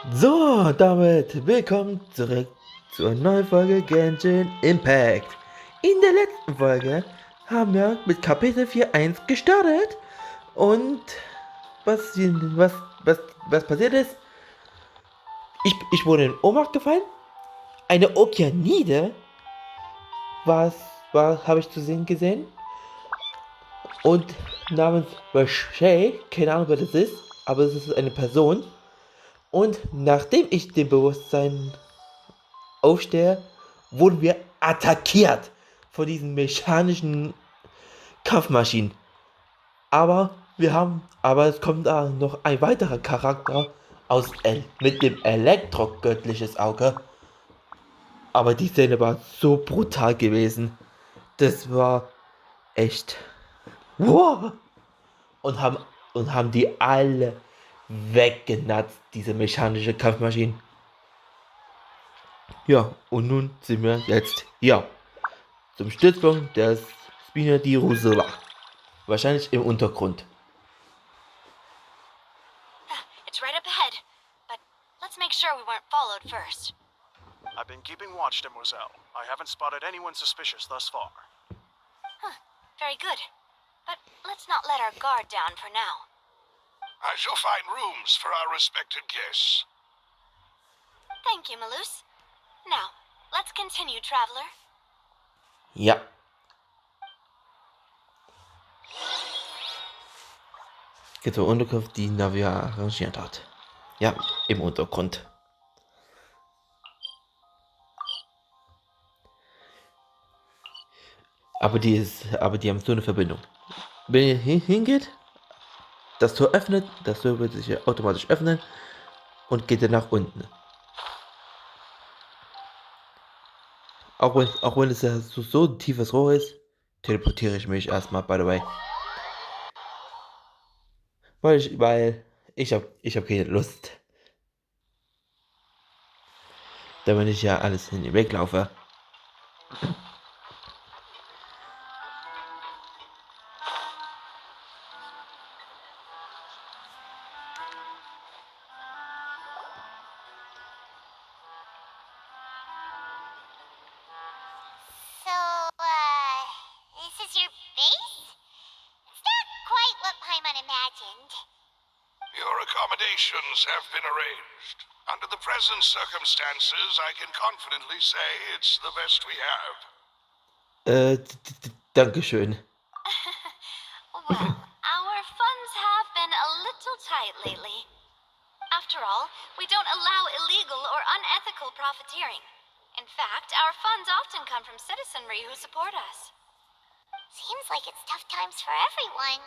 So, damit willkommen zurück zur neuen Folge Genshin Impact. In der letzten Folge haben wir mit Kapitel 4.1 gestartet und was, was, was, was passiert ist, ich wurde in Ohnmacht gefallen, eine Okeanide habe ich zu sehen gesehen und namens Shay, keine Ahnung wer das ist, aber es ist eine Person und nachdem ich dem Bewusstsein aufstehe, wurden wir attackiert von diesen mechanischen Kampfmaschinen. Aber es kommt da noch ein weiterer Charakter mit dem Elektro-göttliches Auge. Aber die Szene war so brutal gewesen. Das war echt. Wow. Und haben, und haben die alle weggenatzt, diese mechanische Kampfmaschinen. Ja, und nun sind wir jetzt hier. Zum Stützpunkt der Spina di Rusula. Wahrscheinlich im Untergrund. It's right up ahead, but let's make sure we weren't followed first. I've been keeping watch, Demoiselle. I haven't spotted anyone suspicious thus far. Very good. But let's not let our guard down for now. I shall find rooms for our respected guests. Thank you, Malus. Now, let's continue, traveler. Ja. Geht zur Unterkunft, die Navia arrangiert hat. Ja, im Untergrund. Aber die haben so eine Verbindung. Wenn ihr hingeht, das Tor öffnet, das Tor wird sich automatisch öffnen und geht dann nach unten. Auch wenn es ja so ein tiefes Rohr ist, teleportiere ich mich erstmal, by the way. Weil ich hab keine Lust. Damit ich ja alles in den Weg laufe. This is your base? It's not quite what Paimon imagined. Your accommodations have been arranged. Under the present circumstances, I can confidently say it's the best we have. Dankeschön. Well, our funds have been a little tight lately. After all, we don't allow illegal or unethical profiteering. In fact, our funds often come from citizenry who support us. Seems like it's tough times for everyone.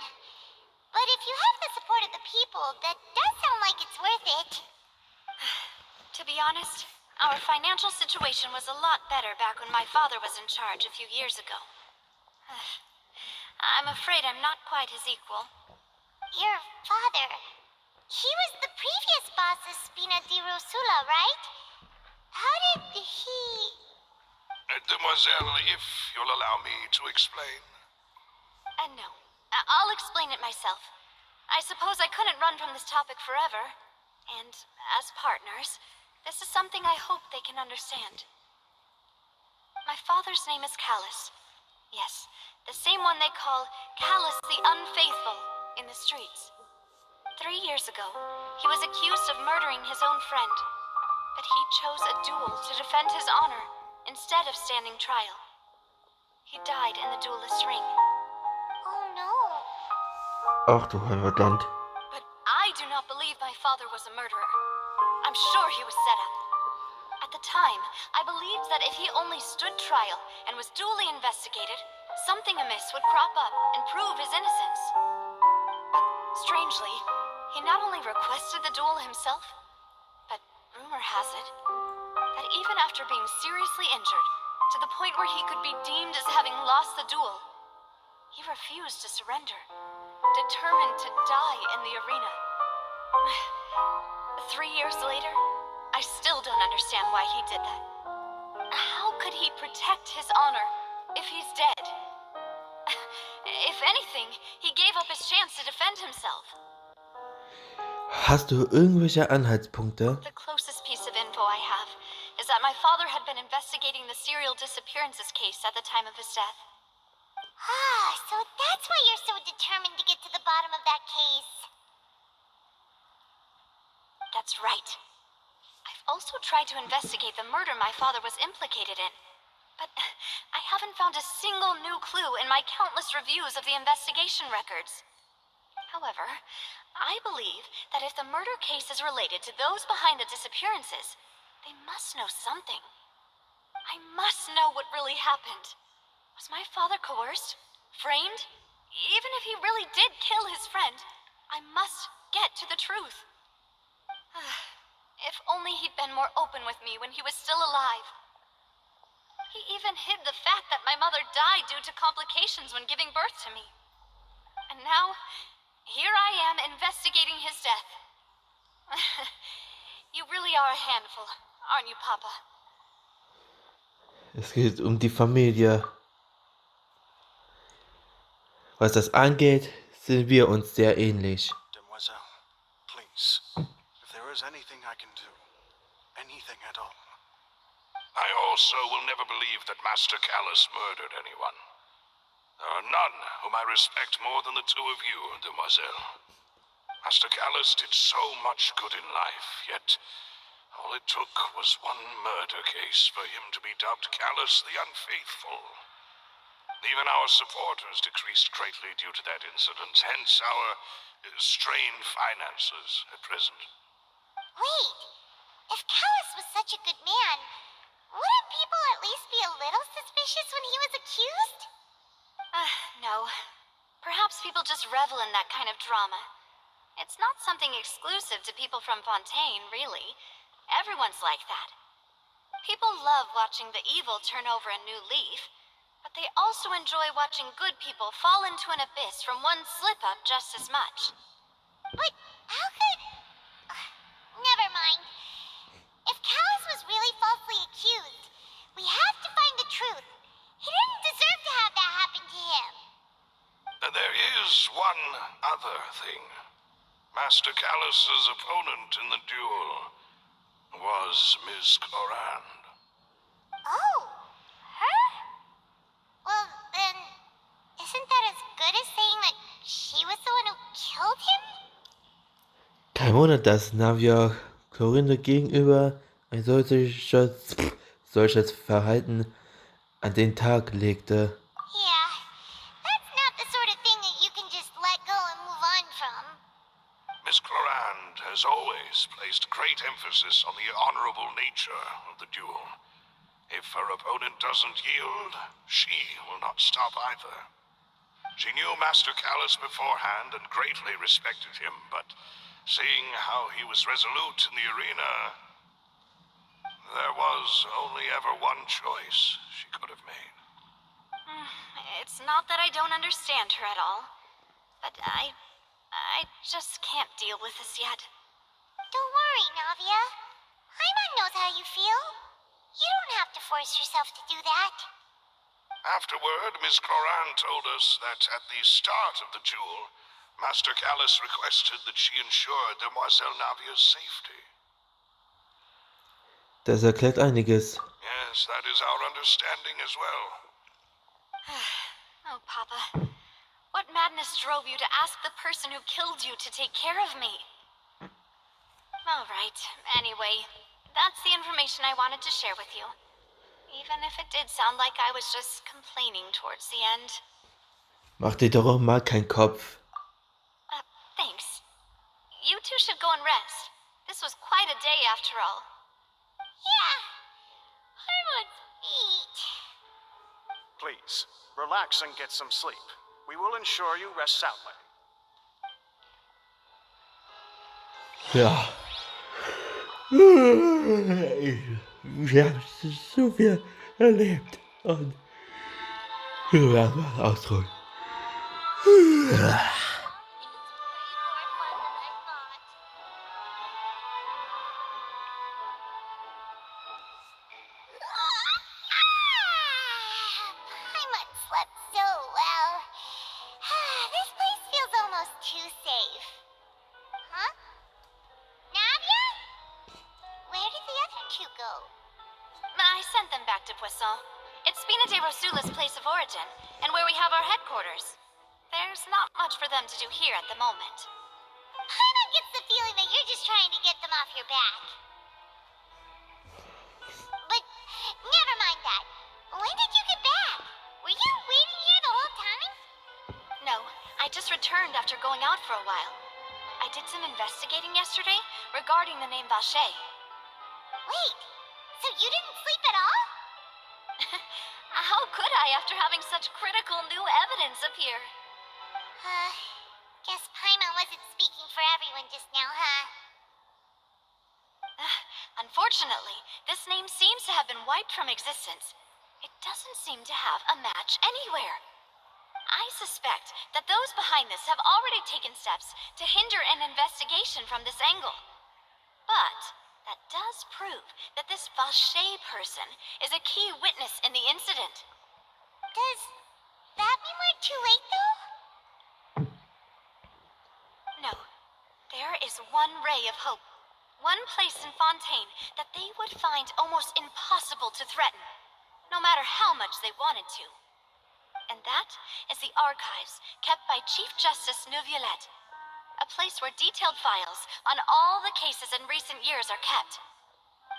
But if you have the support of the people, that does sound like it's worth it. To be honest, our financial situation was a lot better back when my father was in charge a few years ago. I'm afraid I'm not quite his equal. Your father... He was the previous boss of Spina di Rosula, right? How did he... Demoiselle, if you'll allow me to explain. No. I'll explain it myself. I suppose I couldn't run from this topic forever. And as partners, this is something I hope they can understand. My father's name is Callus. Yes, the same one they call Callus the Unfaithful in the streets. 3 years ago, he was accused of murdering his own friend. But he chose a duel to defend his honor instead of standing trial. He died in the duelist's ring. Oh no. Ach du Heimatland. But I do not believe my father was a murderer. I'm sure he was set up. At the time, I believed that if he only stood trial and was duly investigated, something amiss would crop up and prove his innocence. But strangely, he not only requested the duel himself, but rumor has it that even after being seriously injured, to the point where he could be deemed as having lost the duel, he refused to surrender, determined to die in the arena. 3 years later, I still don't understand why he did that. How could he protect his honor if he's dead? If anything, he gave up his chance to defend himself. Hast du irgendwelche Anhaltspunkte? The closest piece of info I have is that my father had been investigating the serial disappearances case at the time of his death. Ah, so that's why you're so determined to get to the bottom of that case. That's right. I've also tried to investigate the murder my father was implicated in, but I haven't found a single new clue in my countless reviews of the investigation records. However, I believe that if the murder case is related to those behind the disappearances, they must know something. I must know what really happened. Was my father coerced? Framed? Even if he really did kill his friend, I must get to the truth. If only he'd been more open with me when he was still alive. He even hid the fact that my mother died due to complications when giving birth to me. And now, here I am investigating his death. You really are a handful, aren't you, Papa? Es geht um die Familie. Was das angeht, sind wir uns sehr ähnlich. Demoiselle, please. If there is anything I can do, anything at all. I also will never believe that Master Callus murdered anyone. There are none whom I respect more than the two of you, Demoiselle. Master Callus did so much good in life, yet all it took was one murder case for him to be dubbed Callus the Unfaithful. Even our supporters decreased greatly due to that incident, hence our strained finances at present. Wait, if Callus was such a good man, wouldn't people at least be a little suspicious when he was accused? No. Perhaps people just revel in that kind of drama. It's not something exclusive to people from Fontaine, really. Everyone's like that. People love watching the evil turn over a new leaf, but they also enjoy watching good people fall into an abyss from one slip-up just as much. But how could... Never mind. If Callus was really falsely accused, we have to find the truth. He didn't deserve to have that happen to him. There is one other thing. Master Callus's opponent in the duel was Miss Clorand. Oh, her? Well, then, isn't that as good as saying that she was the one who killed him? Kein Wunder, dass Navia Chlorinde gegenüber ein solches Verhalten an den Tag legte. Yeah, that's not the sort of thing that you can just let go and move on from. Miss Clorand has always placed great emphasis on the honorable nature of the duel. If her opponent doesn't yield, she will not stop either. She knew Master Callus beforehand and greatly respected him, but seeing how he was resolute in the arena, there was only ever one choice she could have made. It's not that I don't understand her at all, but I just can't deal with this yet. Don't worry, Navia. Paimon knows how you feel. You don't have to force yourself to do that. Afterward, Miss Clorand told us that at the start of the duel, Master Callus requested that she ensure Demoiselle Navia's safety. Das erklärt einiges. Yes, that is our understanding as well. Oh, Papa. What madness drove you to ask the person who killed you to take care of me? All right. Anyway, that's the information I wanted to share with you. Even if it did sound like I was just complaining towards the end. Mach dir doch auch mal keinen Kopf. Thanks. You two should go and rest. This was quite a day after all. Yeah, I want to eat. Please, relax and get some sleep. We will ensure you rest soundly. Ja. Wir haben so viel erlebt. Und wir werden mal ausruhen. Paimon slept so well. This place feels almost too safe. Huh? two go? I sent them back to Poisson. It's Spina de Rosula's place of origin, and where we have our headquarters. There's not much for them to do here at the moment. Paimon gets the feeling that you're just trying to get them off your back. But never mind that. When did you get back? Were you waiting here the whole time? No, I just returned after going out for a while. I did some investigating yesterday regarding the name Vache. Wait, so you didn't sleep at all? How could I after having such critical new evidence appear? Guess Paimon wasn't speaking for everyone just now, huh? Unfortunately, this name seems to have been wiped from existence. It doesn't seem to have a match anywhere. I suspect that those behind this have already taken steps to hinder an investigation from this angle. But that does prove that this Vache person is a key witness in the incident. Does that mean we're too late, though? No. There is one ray of hope. One place in Fontaine that they would find almost impossible to threaten, no matter how much they wanted to. And that is the archives kept by Chief Justice Neuvillette, a place where detailed files on all the cases in recent years are kept.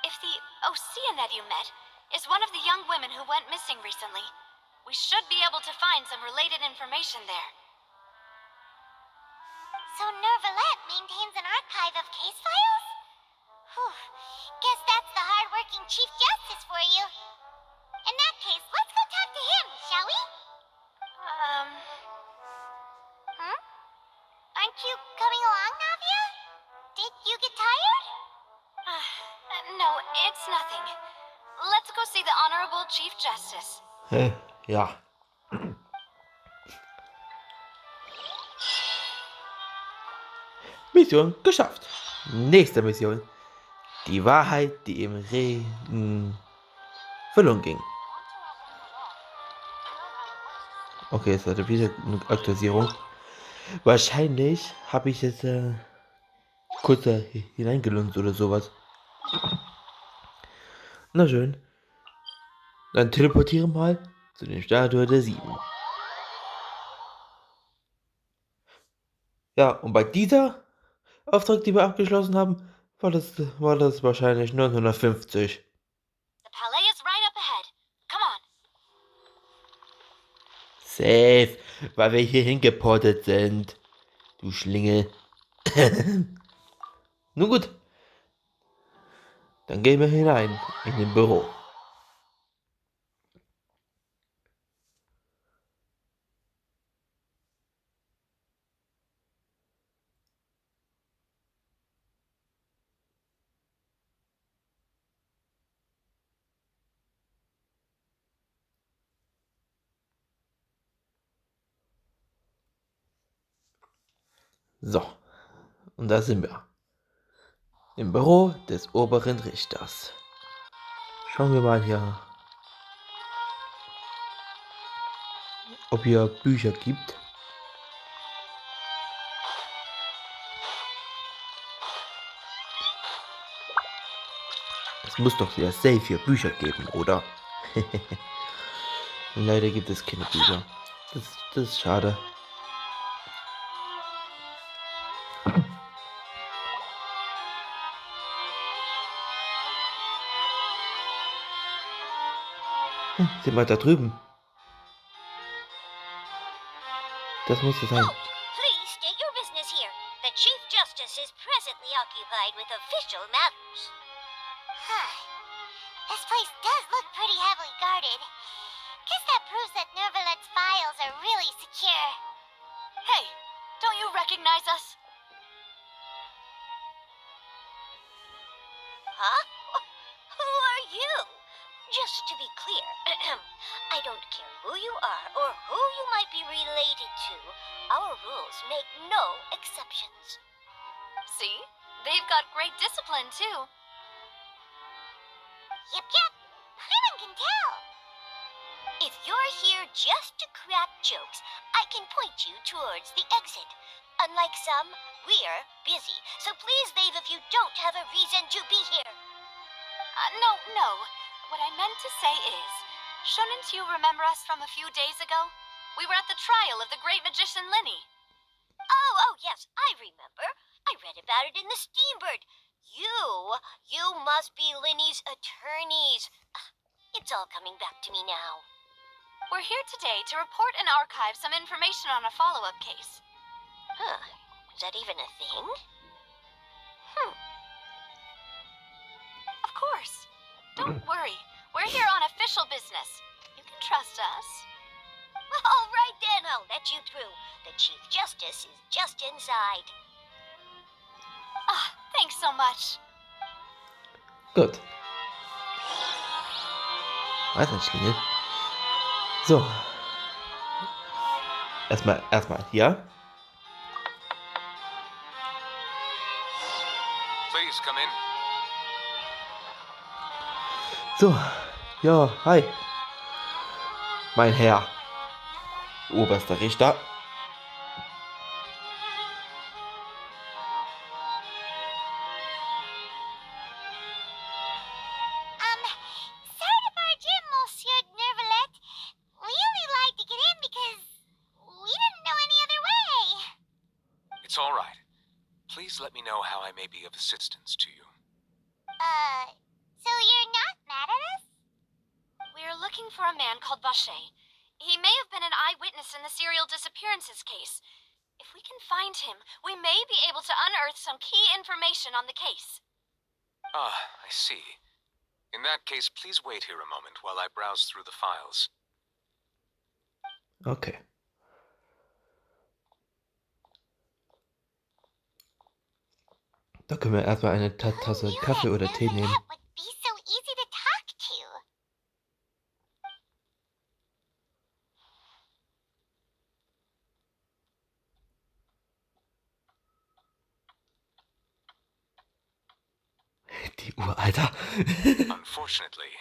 If the Oceanette you met is one of the young women who went missing recently, we should be able to find some related information there. So Neuvillette maintains an archive of case files? Whew. Guess that's the hard-working Chief Justice for you. In that case, let's go talk to him, shall we? Aren't you coming along, Navia? Did you get tired? No, it's nothing. Let's go see the Honorable Chief Justice. Ja. Mission geschafft. Nächste Mission. Die Wahrheit, die im Regen verloren ging. Okay, jetzt hatte wieder eine Aktualisierung. Wahrscheinlich habe ich jetzt kurz da hineingelunzt oder sowas. Na schön. Dann teleportiere mal zu den Statue der Sieben. Ja, und bei dieser Auftrag, die wir abgeschlossen haben, war das wahrscheinlich 950. The palais is right up ahead. Come on. Safe, weil wir hier hingeportet sind. Du Schlingel. Nun gut. Dann gehen wir hinein in den Büro. So, und da sind wir. Im Büro des oberen Richters. Schauen wir mal hier, ob hier Bücher gibt. Es muss doch sehr safe hier Bücher geben, oder? Leider gibt es keine Bücher. Das ist schade. Sind wir da drüben? Das muss es sein. Please state your business here. The Chief Justice is presently occupied with official matters. This place does look pretty heavily guarded. Guess that proves that Neuvillette's files are really secure. Hey, don't you recognize us? Huh? Who are you? Just to be clear, I don't care who you are or who you might be related to. Our rules make no exceptions. See? They've got great discipline, too. Yep. Paimon can tell. If you're here just to crack jokes, I can point you towards the exit. Unlike some, we're busy, so please leave if you don't have a reason to be here. No. What I meant to say is, shouldn't you remember us from a few days ago? We were at the trial of the great magician Linny. Oh, yes, I remember. I read about it in the Steambird. You must be Linny's attorneys. It's all coming back to me now. We're here today to report and archive some information on a follow-up case. Huh. Is that even a thing? Of course. Don't worry. We're here on official business. You can trust us. Well, all right then, I'll let you through. The Chief Justice is just inside. Thanks so much. Gut. Weiß nicht, klingelt. So. Erstmal hier. Please come in. So. Ja, hi. Mein Herr. Oberster Richter. Sorry to barge in, Monsieur Nervalet. We only lied to get in because we didn't know any other way. It's all right. Please let me know how I may be of assistance to you. So you're not mad at us? We're looking for a man called Vacher. He may have been an eyewitness in the serial disappearances case. If we can find him, we may be able to unearth some key information on the case. Ah, I see. In that case, please wait here a moment while I browse through the files. Okay. Da können wir erstmal eine Tasse Kaffee oder Tee nehmen. Nervalet would be so easy to talk to. Die Uhr, Alter. Unfortunately,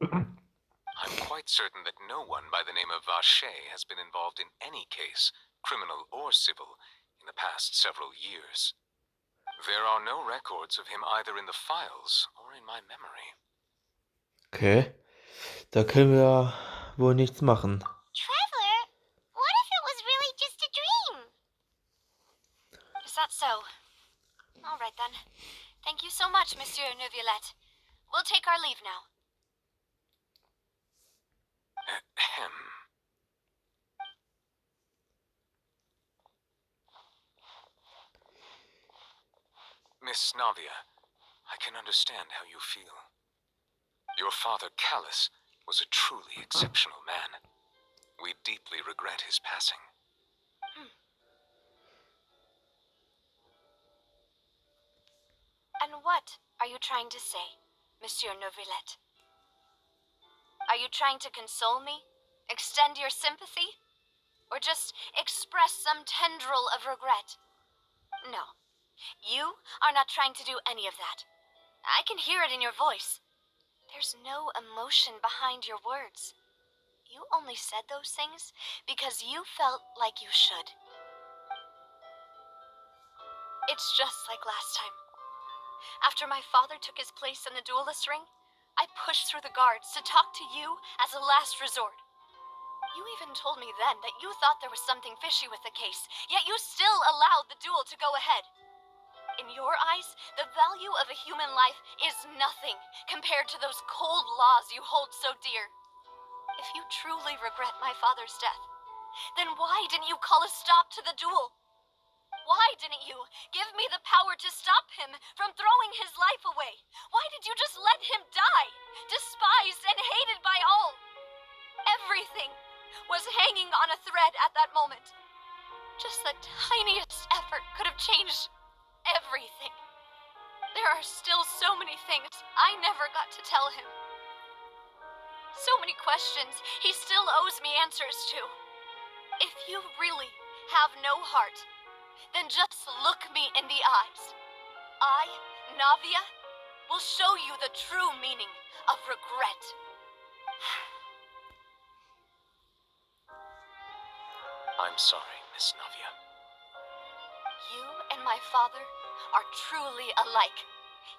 I'm quite certain that no one by the name of Vacher has been involved in any case, criminal or civil, in the past several years. There are no records of him either in the files or in my memory. Okay. Da können wir wohl nichts machen. Traveler, what if it was really just a dream? Is that so? All right then. Thank you so much, Monsieur Neuvillette. We'll take our leave now. Ahem. Miss Navia, I can understand how you feel. Your father, Callus, was a truly exceptional man. We deeply regret his passing. And what are you trying to say, Monsieur Neuvillette? Are you trying to console me? Extend your sympathy? Or just express some tendril of regret? No. You are not trying to do any of that. I can hear it in your voice. There's no emotion behind your words. You only said those things because you felt like you should. It's just like last time. After my father took his place in the duelist ring, I pushed through the guards to talk to you as a last resort. You even told me then that you thought there was something fishy with the case, yet you still allowed the duel to go ahead. In your eyes, the value of a human life is nothing compared to those cold laws you hold so dear. If you truly regret my father's death, then why didn't you call a stop to the duel? Why didn't you give me the power to stop him from throwing his life away? Why did you just let him die, despised and hated by all? Everything was hanging on a thread at that moment. Just the tiniest effort could have changed everything. There are still so many things I never got to tell him. So many questions he still owes me answers to. If you really have no heart, then just look me in the eyes. I, Navia, will show you the true meaning of regret. I'm sorry, Miss Navia. You and my father are truly alike.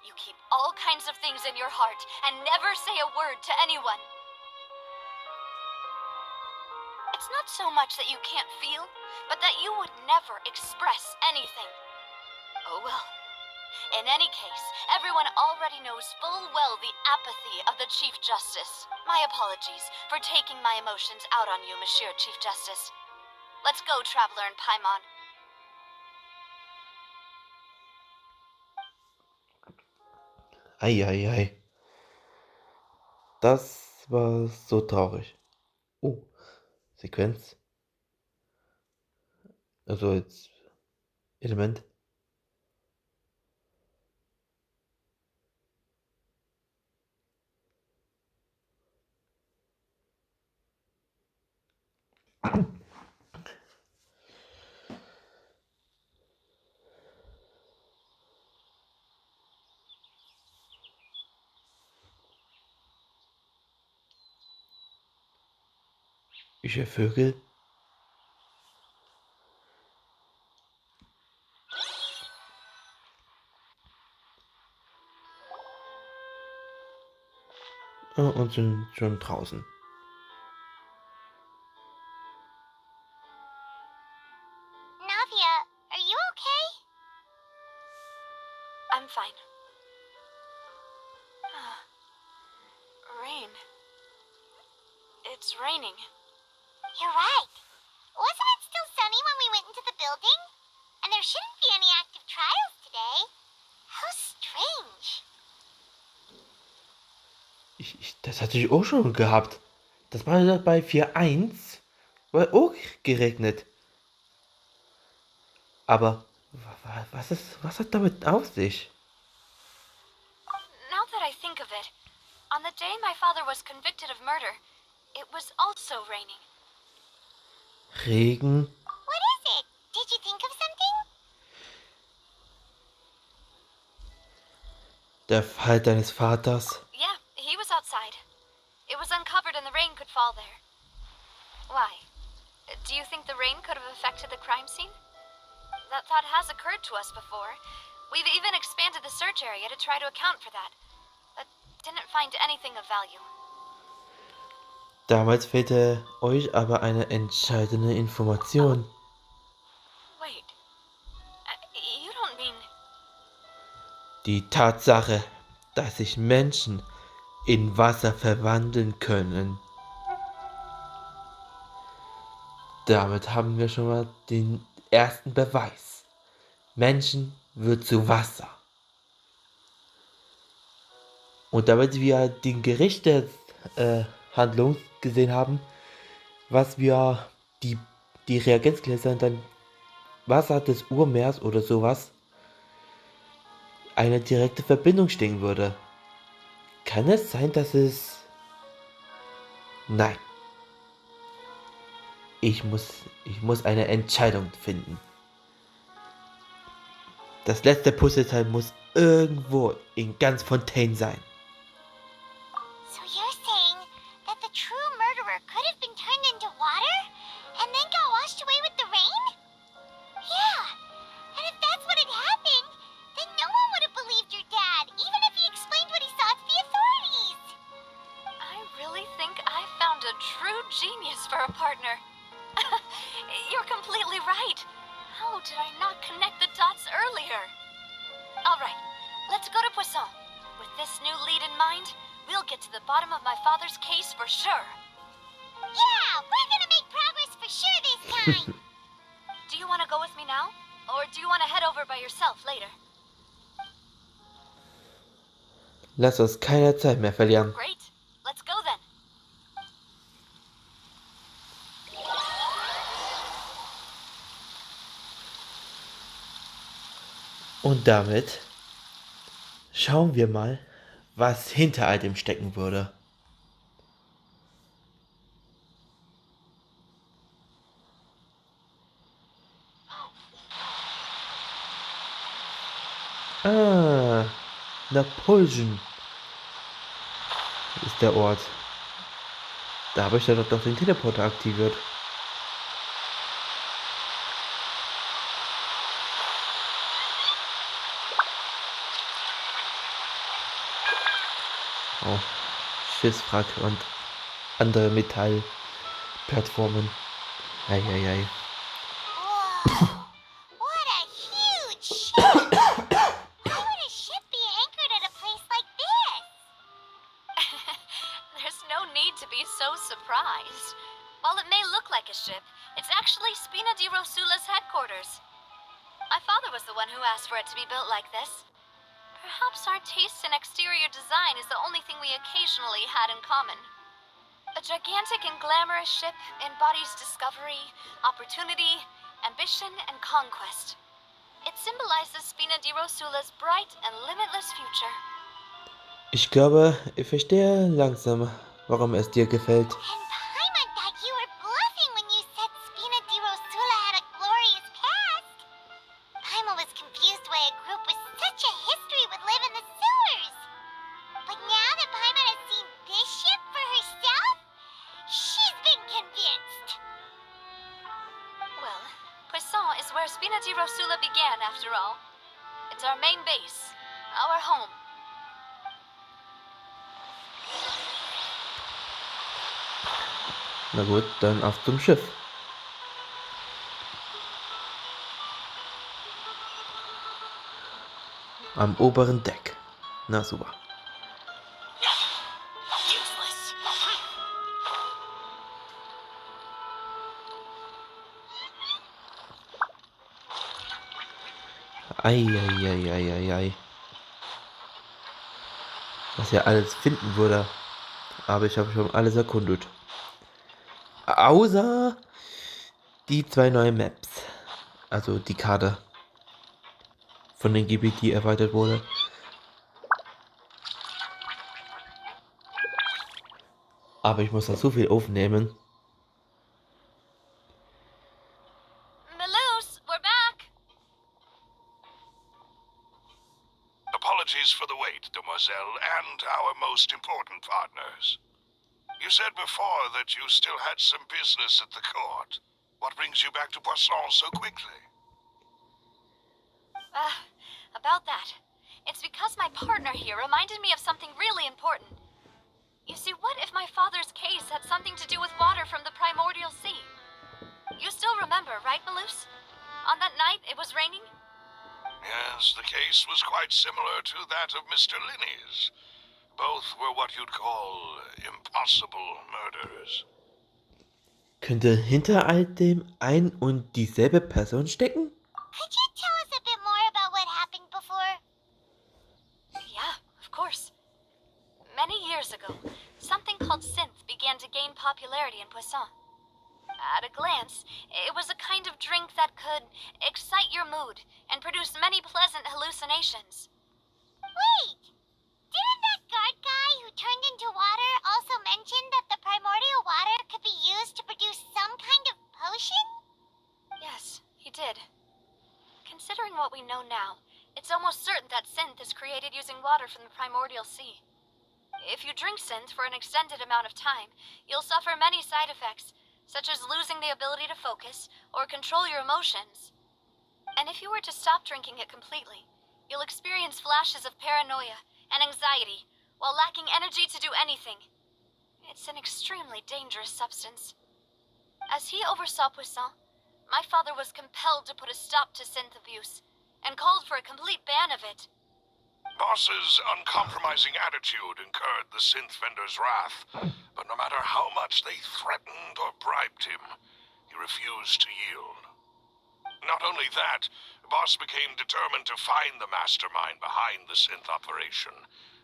You keep all kinds of things in your heart and never say a word to anyone. It's not so much that you can't feel, but that you would never express anything. Oh well. In any case, everyone already knows full well the apathy of the Chief Justice. My apologies for taking my emotions out on you, Monsieur Chief Justice. Let's go, Traveler and Paimon. Eieiei. Das war so traurig. Oh, Sequenz. Also jetzt Element. Ich Vögel. Und sind schon draußen. Navia, are you okay? I'm fine. Rain. It's raining. You're right. Wasn't it still sunny when we went into the building? And there shouldn't be any active trials today. How strange. Das hatte ich auch schon gehabt. Das war ja bei 4.1. War auch geregnet. Aber was hat damit auf sich? Now that I think of it, on the day my father was convicted of murder, it was also raining. Regen. What is it? Did you think of something? Der Fall deines Vaters. Yeah, he was outside. It was uncovered and the rain could fall there. Why? Do you think the rain could have affected the crime scene? That thought has occurred to us before. We've even expanded the search area to try to account for that, but didn't find anything of value. Damals fehlte euch aber eine entscheidende Information. Wait, you don't mean... Die Tatsache, dass sich Menschen in Wasser verwandeln können. Damit haben wir schon mal den ersten Beweis. Menschen wird zu Wasser. Und damit wir den Gerichtshandlung gesehen haben, was wir die Reagenzgläser dann Wasser des Urmeers oder sowas eine direkte Verbindung stehen würde. Kann es sein, dass es... Nein. Ich muss eine Entscheidung finden. Das letzte Puzzleteil muss irgendwo in ganz Fontaine sein. So you're saying that the true murderer could have been turned into water and then got washed away with the rain? Yeah, and if that's what had happened, then no one would have believed your dad, even if he explained what he saw to the authorities. I really think I found a true genius for a partner. You're completely right. How did I not connect the dots earlier? Alright, let's go to Poisson. With this new lead in mind, we'll get to the bottom of my father's case for sure. Yeah, we're gonna make progress for sure this time. Do you want to go with me now? Or do you want to head over by yourself later? Lass uns keine Zeit mehr verlieren. Great, let's go then. Und damit schauen wir mal, was hinter all dem stecken würde. Ah, Napoleon ist der Ort. Da habe ich ja doch den Teleporter aktiviert. Oh, Schiffswrack und andere Metallplattformen. Eieiei. Whoa! What a huge ship! Why would a ship be anchored at a place like this? There's no need to be so surprised. While it may look like a ship, it's actually Spina di Rosula's headquarters. My father was the one who asked for it to be built like this. Perhaps our taste in exterior design is the only thing we occasionally had in common. A gigantic and glamorous ship embodies discovery, opportunity, ambition, and conquest. It symbolizes Spina di Rosula's bright and limitless future. Ich glaube, ich verstehe langsam, warum es dir gefällt. And Paimon thought you were bluffing when you said Spina di Rosula had a glorious past. Paimon was confused why a group with such a history would live in the sewers. But now that Paimon has seen this ship for herself, she's been convinced. Well, Poisson is where Spina di Rosula began, after all. It's our main base, our home. Na gut, dann auf zum Schiff. Am oberen Deck. Na super. Useless. Eieieiei. Was ich alles finden würde. Aber ich habe schon alles erkundet. Außer die 2 neuen Maps. Also die Karte von dem Gebiet, die erweitert wurde. Aber ich muss da so viel aufnehmen. Melus, we're back! Apologies for the wait, demoiselle, and our most important partners. You said before that you still had some business at the court. What brings you back to Poisson so quickly? About that. It's because my partner here reminded me of something really important. You see, what if my father's case had something to do with water from the primordial sea? You still remember, right, Melus? On that night, it was raining? Yes, the case was quite similar to that of Mr. Linney's. Both were what you'd call impossible murders. Könnte hinter all dem ein und dieselbe Person stecken? Could you tell us a bit more about what happened before? Yeah, of course. Many years ago, something called synth began to gain popularity in Poisson. At a glance, it was a kind of drink that could excite your mood and produce many pleasant hallucinations. Wait! Didn't that guard guy who turned into water also mention that the primordial water could be used to produce some kind of potion? Yes, he did. Considering what we know now, it's almost certain that synth is created using water from the primordial sea. If you drink synth for an extended amount of time, you'll suffer many side effects, such as losing the ability to focus or control your emotions. And if you were to stop drinking it completely, you'll experience flashes of paranoia and anxiety while lacking energy to do anything. It's an extremely dangerous substance. As he oversaw Poisson, my father was compelled to put a stop to synth abuse and called for a complete ban of it. Boss's uncompromising attitude incurred the synth vendor's wrath, but no matter how much they threatened or bribed him, he refused to yield. Not only that, Boss became determined to find the mastermind behind the synth operation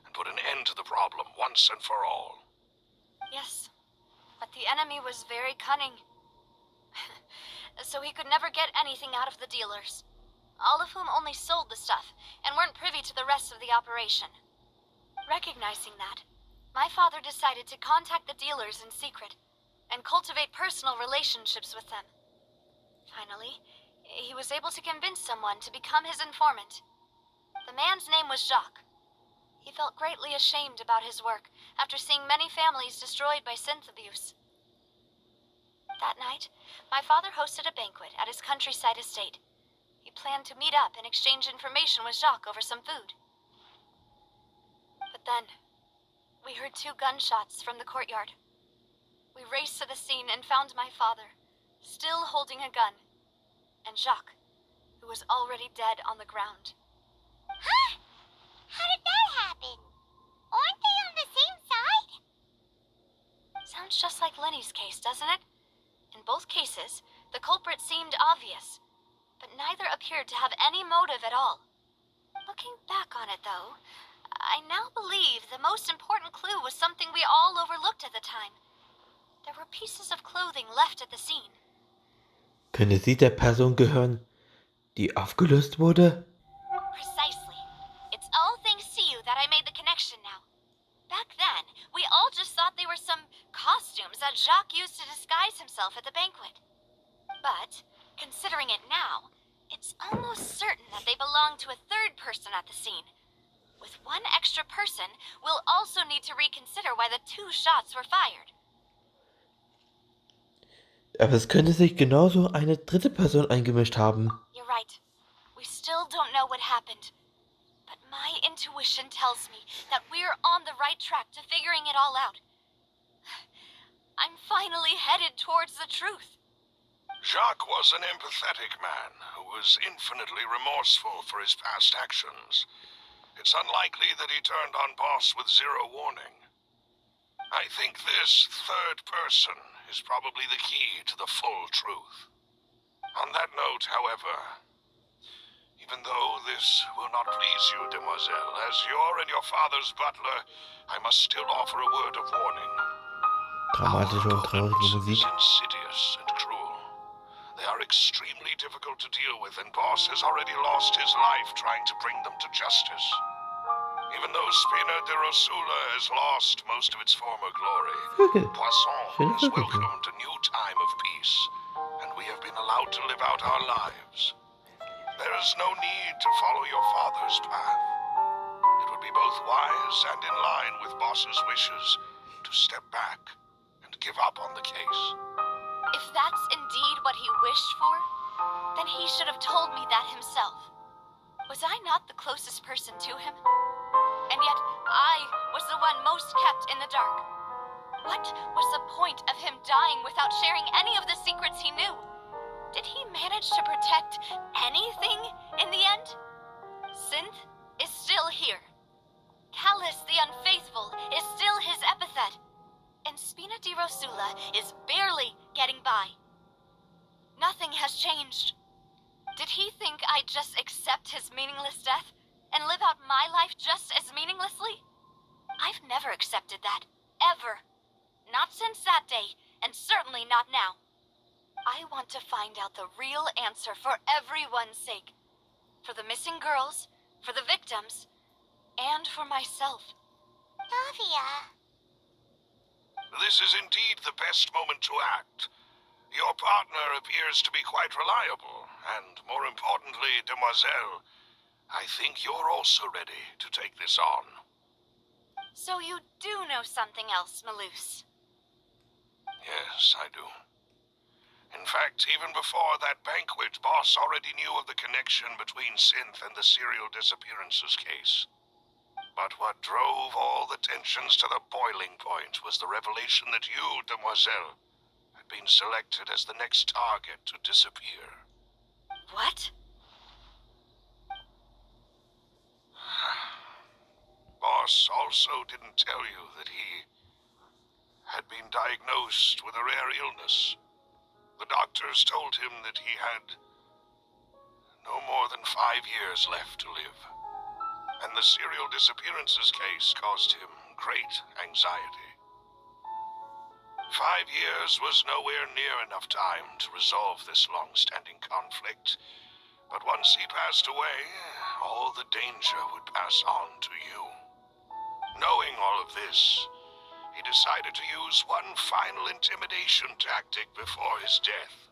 and put an end to the problem once and for all. Yes, but the enemy was very cunning. So he could never get anything out of the dealers, all of whom only sold the stuff and weren't privy to the rest of the operation. Recognizing that, my father decided to contact the dealers in secret and cultivate personal relationships with them. Finally, he was able to convince someone to become his informant. The man's name was Jacques. He felt greatly ashamed about his work after seeing many families destroyed by synth abuse. That night, my father hosted a banquet at his countryside estate. He planned to meet up and exchange information with Jacques over some food. But then, We heard 2 gunshots from the courtyard. We raced to the scene and found my father, still holding a gun, and Jacques, who was already dead on the ground. Huh? How did that happen? Aren't they on the same side? Sounds just like Lenny's case, doesn't it? In both cases, the culprit seemed obvious, but neither appeared to have any motive at all. Looking back on it, though, I now believe the most important clue was something we all overlooked at the time. There were pieces of clothing left at the scene. Könnte sie der Person gehören, die aufgelöst wurde? Precisely. It's all thanks to you that I made the connection now. Back then, we all just thought they were some costumes that Jacques used to disguise himself at the banquet. But, considering it now, it's almost certain that they belong to a third person at the scene. With one extra person, we'll also need to reconsider why the 2 shots were fired. Aber es könnte sich genauso eine dritte Person eingemischt haben. You're right. We still don't know what happened. But my intuition tells me that we're on the right track to figuring it all out. I'm finally headed towards the truth. Jacques was an empathetic man who was infinitely remorseful for his past actions. It's unlikely that he turned on Boss with 0 warning. I think this third person is probably the key to the full truth. On that note, however, even though this will not please you, demoiselle, as your and your father's butler, I must still offer a word of warning. Dramatische und traurige Musik. Is insidious and cruel. They are extremely difficult to deal with, and Boss has already lost his life trying to bring them to justice. Even though Spina de Rosula has lost most of its former glory, Poisson has welcomed a new time of peace, and we have been allowed to live out our lives. There is no need to follow your father's path. It would be both wise and in line with Boss's wishes to step back and give up on the case. If that's indeed what he wished for, then he should have told me that himself. Was I not the closest person to him? And yet, I was the one most kept in the dark. What was the point of him dying without sharing any of the secrets he knew? Did he manage to protect anything in the end? Synth is still here. Callus the Unfaithful is still his epithet. And Spina di Rosula is barely getting by. Nothing has changed. Did he think I'd just accept his meaningless death and live out my life just as meaninglessly? I've never accepted that. Ever. Not since that day, and certainly not now. I want to find out the real answer for everyone's sake. For the missing girls, for the victims, and for myself. Navia. This is indeed the best moment to act. Your partner appears to be quite reliable, and more importantly, demoiselle, I think you're also ready to take this on. So you do know something else, Maloose? Yes, I do. In fact, even before that banquet, Boss already knew of the connection between Synth and the serial disappearances case. But what drove all the tensions to the boiling point was the revelation that you, demoiselle, had been selected as the next target to disappear. What? Boss also didn't tell you that he had been diagnosed with a rare illness. The doctors told him that he had no more than 5 years left to live. And the serial disappearances case caused him great anxiety. 5 years was nowhere near enough time to resolve this long-standing conflict, but once he passed away, all the danger would pass on to you. Knowing all of this, he decided to use one final intimidation tactic before his death.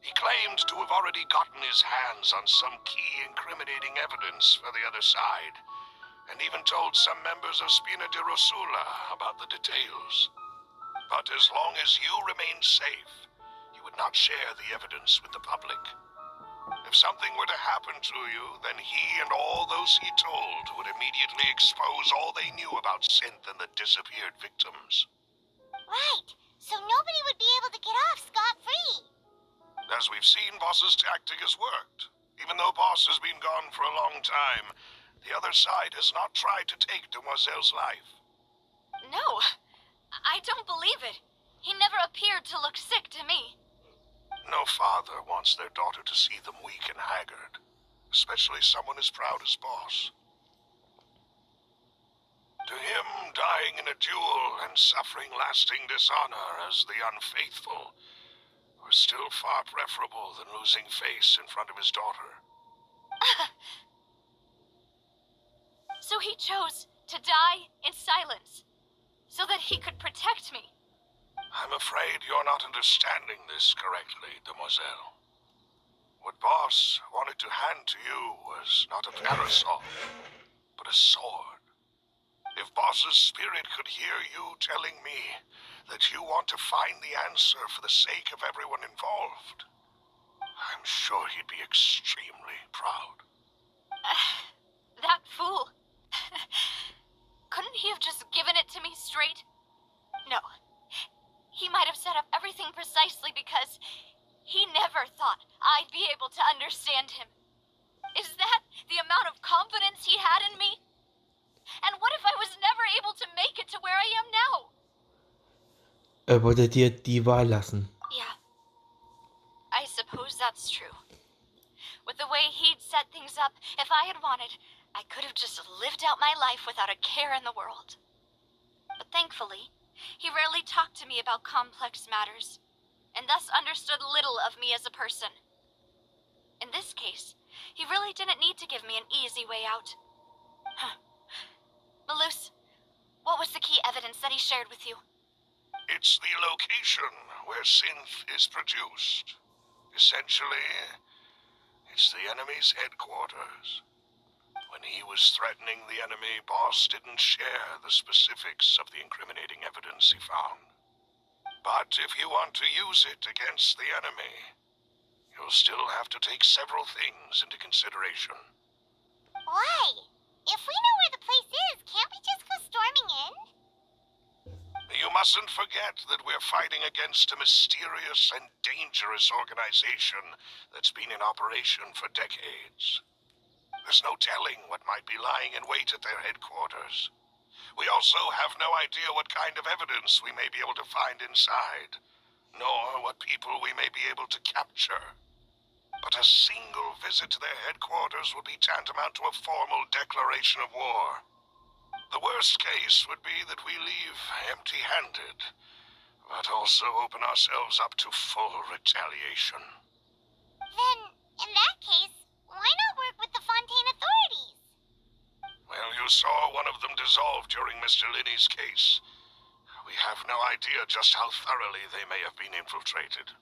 He claimed to have already gotten his hands on some key incriminating evidence for the other side, and even told some members of Spina di Rosula about the details. But as long as you remained safe, he would not share the evidence with the public. If If something were to happen to you, then he and all those he told would immediately expose all they knew about Synth and the disappeared victims. Right, so nobody would be able to get off scot-free. As we've seen, Boss's tactic has worked. Even though Boss has been gone for a long time, the other side has not tried to take Demoiselle's life. No, I don't believe it. He never appeared to look sick to me. No father wants their daughter to see them weak and haggard, especially someone as proud as Boss. To him, dying in a duel and suffering lasting dishonor as the unfaithful were still far preferable than losing face in front of his daughter. So he chose to die in silence, so that he could protect me. I'm afraid you're not understanding this correctly, Demoiselle. What Boss wanted to hand to you was not a parasol, but a sword. If Boss's spirit could hear you telling me that you want to find the answer for the sake of everyone involved, I'm sure he'd be extremely proud. That fool. Couldn't he have just given it to me straight? No. He might have set up everything precisely because he never thought I'd be able to understand him. Is that the amount of confidence he had in me? And what if I was never able to make it to where I am now? Er wollte dir die Wahl lassen. Yeah. I suppose that's true. With the way he'd set things up, if I had wanted, I could have just lived out my life without a care in the world. But thankfully, he rarely talked to me about complex matters, and thus understood little of me as a person. In this case, he really didn't need to give me an easy way out. Malus, what was the key evidence that he shared with you? It's the location where Synth is produced. Essentially, it's the enemy's headquarters. When he was threatening the enemy, Boss didn't share the specifics of the incriminating evidence he found. But if you want to use it against the enemy, you'll still have to take several things into consideration. Why? If we know where the place is, can't we just go storming in? You mustn't forget that we're fighting against a mysterious and dangerous organization that's been in operation for decades. There's no telling what might be lying in wait at their headquarters. We also have no idea what kind of evidence we may be able to find inside, nor what people we may be able to capture. But a single visit to their headquarters would be tantamount to a formal declaration of war. The worst case would be that we leave empty-handed, but also open ourselves up to full retaliation. Then, in that case, why not work with the Fontaine authorities? Well, you saw one of them dissolve during Mr. Linney's case. We have no idea just how thoroughly they may have been infiltrated.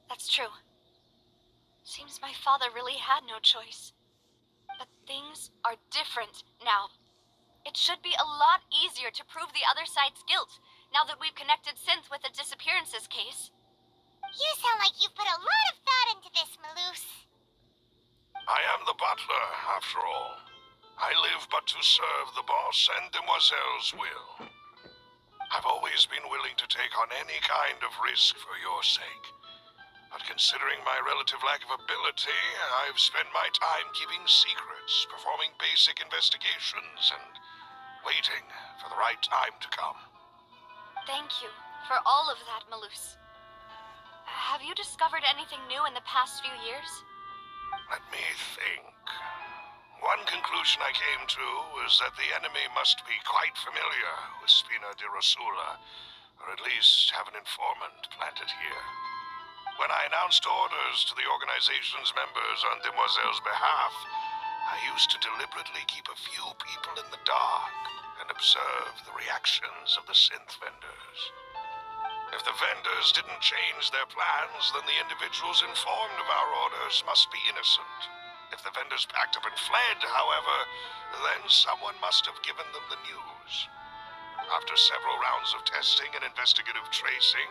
That's true. Seems my father really had no choice. But things are different now. It should be a lot easier to prove the other side's guilt, now that we've connected Synth with the disappearances case. You sound like you've put a lot of thought into this, Malus. I am the butler, after all. I live but to serve the boss and Demoiselle's will. I've always been willing to take on any kind of risk for your sake. But considering my relative lack of ability, I've spent my time keeping secrets, performing basic investigations, and waiting for the right time to come. Thank you for all of that, Malus. Have you discovered anything new in the past few years? Let me think. One conclusion I came to is that the enemy must be quite familiar with Spina di Rosula, or at least have an informant planted here. When I announced orders to the organization's members on Demoiselle's behalf, I used to deliberately keep a few people in the dark and observe the reactions of the synth vendors. If the vendors didn't change their plans, then the individuals informed of our orders must be innocent. If the vendors packed up and fled, however, then someone must have given them the news. After several rounds of testing and investigative tracing,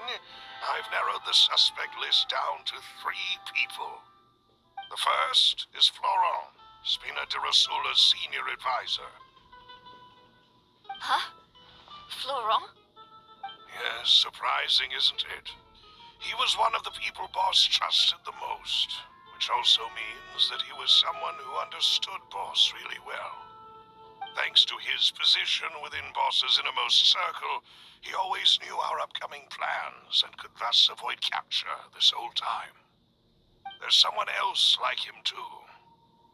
I've narrowed the suspect list down to 3 people. The first is Florent, Spina de Rosula's senior advisor. Huh? Florent? Yes, surprising, isn't it? He was one of the people Boss trusted the most, which also means that he was someone who understood Boss really well. Thanks to his position within Boss's innermost circle, he always knew our upcoming plans and could thus avoid capture this whole time. There's someone else like him too.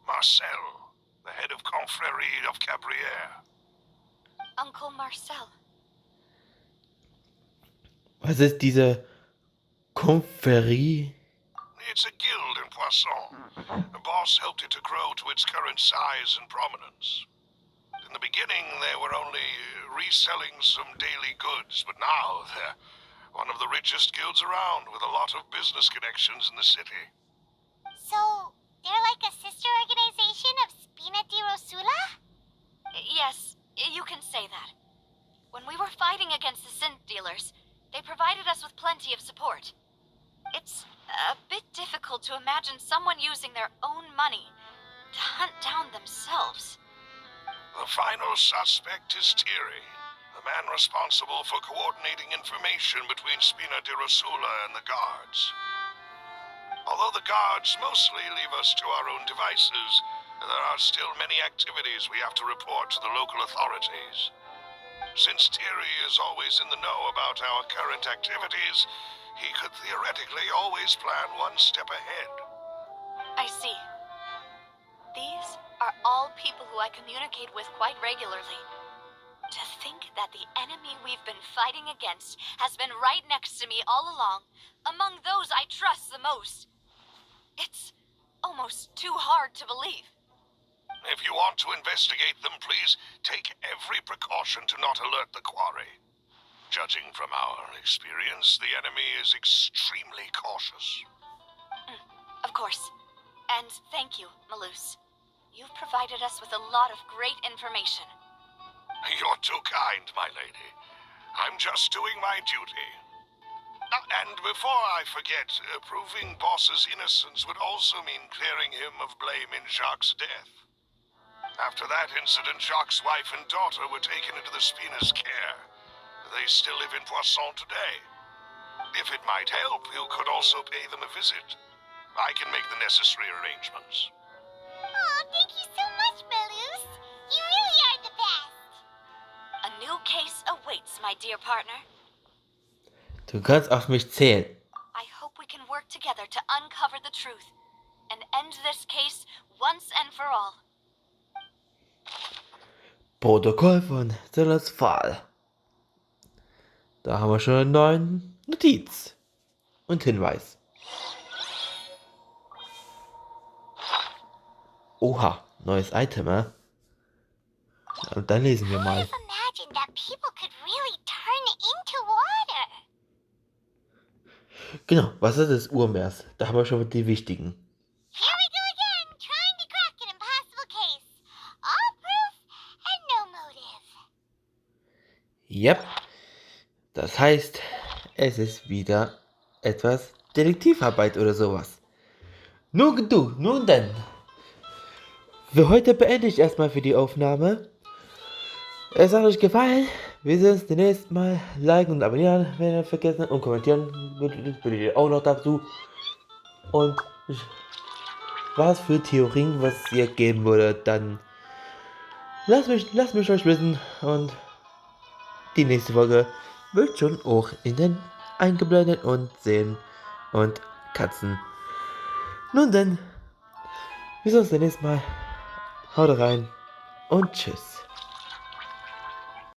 Marcel, the head of Confrérie of Cabrières. Uncle Marcel. Was ist diese Konferie? It's a guild in Poisson. The boss helped it to grow to its current size and prominence. In the beginning, they were only reselling some daily goods, but now they're one of the richest guilds around, with a lot of business connections in the city. So, they're like a sister organization of Spina di Rosula? Yes, you can say that. When we were fighting against the synth dealers, they provided us with plenty of support. It's a bit difficult to imagine someone using their own money to hunt down themselves. The final suspect is Thierry, the man responsible for coordinating information between Spina di Rosula and the guards. Although the guards mostly leave us to our own devices, there are still many activities we have to report to the local authorities. Since Thierry is always in the know about our current activities, he could theoretically always plan one step ahead. I see. These are all people who I communicate with quite regularly. To think that the enemy we've been fighting against has been right next to me all along, among those I trust the most. It's almost too hard to believe. If you want to investigate them, please take every precaution to not alert the quarry. Judging from our experience, the enemy is extremely cautious. Of course. And thank you, Malus. You've provided us with a lot of great information. You're too kind, my lady. I'm just doing my duty. And before I forget, proving Boss's innocence would also mean clearing him of blame in Jacques' death. After that incident, Jacques' wife and daughter were taken into the Spina's care. They still live in Poisson today. If it might help, you could also pay them a visit. I can make the necessary arrangements. Oh, thank you so much, Malus. You really are the best. A new case awaits, my dear partner. Du kannst auf mich zählen. I hope we can work together to uncover the truth and end this case once and for all. Protokoll von Sellers Fall. Da haben wir schon einen neuen Notiz und Hinweis. Oha, neues Item, Und dann lesen wir mal. I've imagined that people could really turn into water. Genau, Wasser des Urmeers. Da haben wir schon die wichtigen. Here we go again, trying to crack an impossible case. All proof and no motive. Yep. Das heißt, es ist wieder etwas Detektivarbeit oder sowas. Nun denn. Für heute beende ich erstmal für die Aufnahme. Es hat euch gefallen. Wir sehen uns demnächst mal. Liken und abonnieren, wenn ihr vergessen habt. Und kommentieren würdet ihr auch noch dazu. Und was für Theorien, was ihr geben würdet, dann lasst mich euch wissen. Und die nächste Folge wird schon auch in den eingeblendet und sehen und Katzen. Nun denn, wir sehen uns demnächst mal. Haut rein und tschüss.